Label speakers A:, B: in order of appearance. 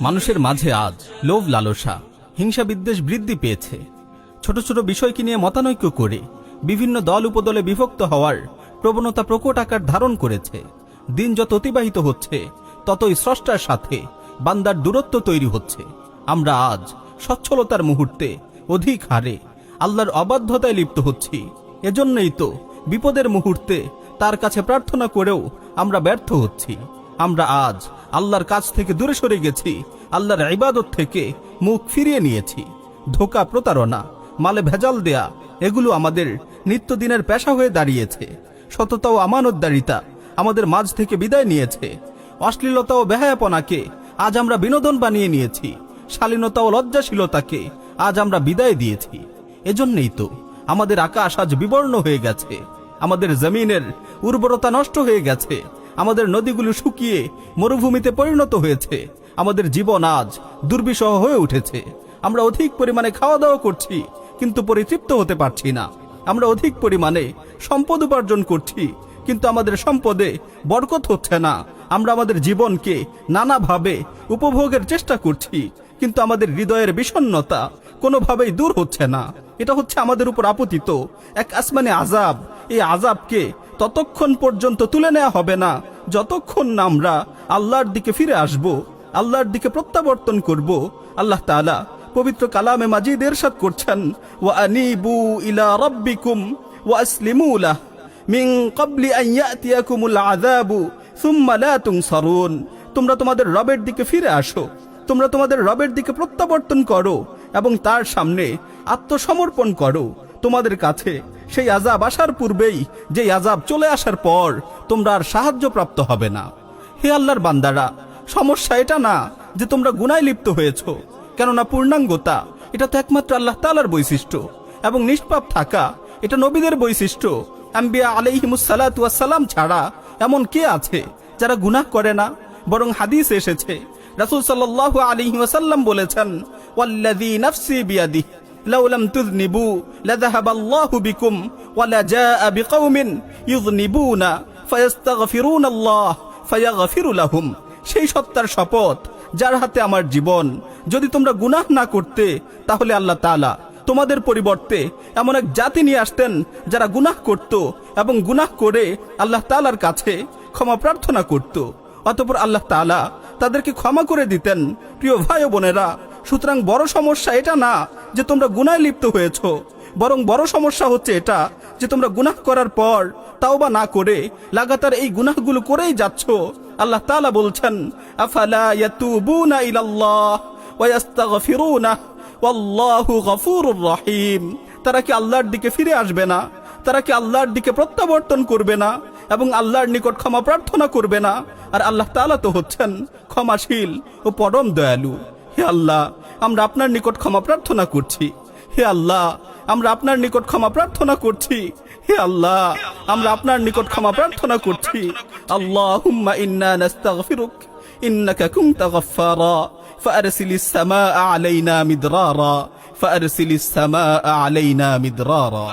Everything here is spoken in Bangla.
A: মানুষের মাঝে আজ লোভ লালসা হিংসা বিদ্বেষ বৃদ্ধি পেয়েছে। ছোট ছোট বিষয়কে নিয়ে মতানৈক্য করে বিভিন্ন দল উপদলে বিভক্ত হওয়ার প্রবণতা প্রকট আকার ধারণ করেছে। দিন যত অতিবাহিত হচ্ছে ততই স্রষ্টার সাথে বান্দার দূরত্ব তৈরি হচ্ছে। আমরা আজ সচ্ছলতার মুহূর্তে অধিক হারে আল্লাহর অবাধ্যতায় লিপ্ত হচ্ছি। এজন্যই তো বিপদের মুহূর্তে তার কাছে প্রার্থনা করেও আমরা ব্যর্থ হচ্ছি। আমরা আজ আল্লাহর কাছ থেকে দূরে সরে গেছি, আল্লাহর ইবাদত থেকে মুখ ফিরিয়ে নিয়েছি। ধোঁকা, প্রতারণা, মালে ভেজাল দেয়া এগুলো আমাদের নিত্যদিনের পেশা হয়ে দাঁড়িয়েছে। সততা ও আমানতদারিতা আমাদের মাঝ থেকে বিদায় নিয়েছে। অশ্লীলতা ও বেহায়াপনাকে আজ আমরা বিনোদন বানিয়ে নিয়েছি। শালীনতা ও লজ্জাশীলতাকে আজ আমরা বিদায় দিয়েছি। এজন্যই তো আমাদের আকাশ আজ বিবর্ণ হয়ে গেছে, আমাদের জমিনের উর্বরতা নষ্ট হয়ে গেছে, আমাদের নদীগুলো শুকিয়ে মরুভূমিতে পরিণত হয়েছে, আমাদের জীবন আজ দুর্বিষহ হয়ে উঠেছে। আমরা অধিক পরিমাণে খাওয়া দাওয়া করছি কিন্তু পরিতৃপ্ত হতে পারছি না। আমরা অধিক পরিমাণে সম্পদ উপার্জন করছি কিন্তু আমাদের সম্পদে বরকত হচ্ছে না। আমরা আমাদের জীবনকে নানাভাবে উপভোগের চেষ্টা করছি কিন্তু আমাদের হৃদয়ের বিষণ্ণতা কোনোভাবেই দূর হচ্ছে না। এটা হচ্ছে আমাদের উপর আপতিত এক আসমানি আযাব। এই আযাবকে ততক্ষণ পর্যন্ত তুলে নেওয়া হবে না যতক্ষণ না আমরা আল্লাহর দিকে ফিরে আসব, আল্লাহর দিকে প্রত্যাবর্তন করব। আল্লাহ তাআলা পবিত্র কালামে মাজিদ ইরশাদ করছেন, ওয়া আনিবু ইলা রাব্বিকুম ওয়া আসলিমু লাহু মিন ক্বাবলি আন ইয়াতিয়াকুমুল আযাবু সুম্মা লা তুনসারুন। তোমরা তোমাদের রবের দিকে ফিরে আসো, তোমরা তোমাদের রবের দিকে প্রত্যাবর্তন করো এবং তার সামনে আত্মসমর্পণ করো। তোমাদের কাছে সেই আযাব আসার পূর্বেই যে আযাব চলে আসার পর তোমরা আর সাহায্য প্রাপ্ত হবে না। হে আল্লাহর বান্দারা, সমস্যা এটা না যে তোমরা গুনাহে লিপ্ত হয়েছো, কেননা পূর্ণাঙ্গতা এটা তো একমাত্র আল্লাহ তাআলার বৈশিষ্ট্য এবং নিষ্পাপ থাকা এটা নবীদের বৈশিষ্ট্য। আম্বিয়া আলাইহিমুস সালাতু ওয়াস সালাম ছাড়া এমন কে আছে যারা গুনাহ করে না? বরং হাদিস এসেছে, রাসূল সাল্লাল্লাহু আলাইহি ওয়াসাল্লাম বলেছেন, ওয়াল্লাযী নাফসি বিয়াদিহি লাউ লাম তুযনিবু লাযাহাবাল্লাহু বিকুম ওয়া লাজাআ বিকওমিন ইযনিবুনা ফায়াস্তাগফিরুনাল্লাহ ফায়াগফিরু লাহুম। সেই সত্তার শপথ যার হাতে আমার জীবন, যদি তোমরা গুনাহ না করতে তাহলে আল্লাহ তাআলা তোমাদের পরিবর্তে এমন এক জাতি নিয়ে আসতেন যারা গুনাহ করত এবং গুনাহ করে আল্লাহ তাআলার কাছে ক্ষমা প্রার্থনা করত। অতঃপর আল্লাহ তাআলা তাদেরকে ক্ষমা করে দিতেন। প্রিয় ভাই ও বোনেরা, সুতরাং বড় সমস্যা এটা না যে তোমরা গুনাহে লিপ্ত হয়েছ, বরং বড় সমস্যা হচ্ছে এটা যে তোমরা গুনাহ করার পর তাওবা না করে লাগাতার এই গুনাহগুলো করেই যাচ্ছ। আল্লাহ তাআলা বলছেন, আফালা ইয়াতুবুনা ইলাল্লাহ ওয়া ইস্তাগফিরুনাহু ওয়াল্লাহু গফুরুর রহিম। তারা কি আল্লাহর দিকে ফিরে আসবে না? তারা কি আল্লাহর দিকে প্রত্যাবর্তন করবে না এবং আল্লাহর নিকট ক্ষমা প্রার্থনা করবে না? আর আল্লাহ তাআলা তো হচ্ছেন ক্ষমাশীল ও পরম দয়ালু। হে আল্লাহ, আমরা আপনার নিকট ক্ষমা প্রার্থনা করছি। হে আল্লাহ, আমরা আপনার নিকট ক্ষমা প্রার্থনা করছি। হে আল্লাহ, আমরা আপনার নিকট ক্ষমা প্রার্থনা করছি। আল্লাহুম্মা ইন্না নাস্তাগফিরুক ইন্নাকা কুনতা গফফারা ফারসিলিস সামাআ আলাইনা মিদরারা ফারসিলিস সামাআ আলাইনা মিদরারা।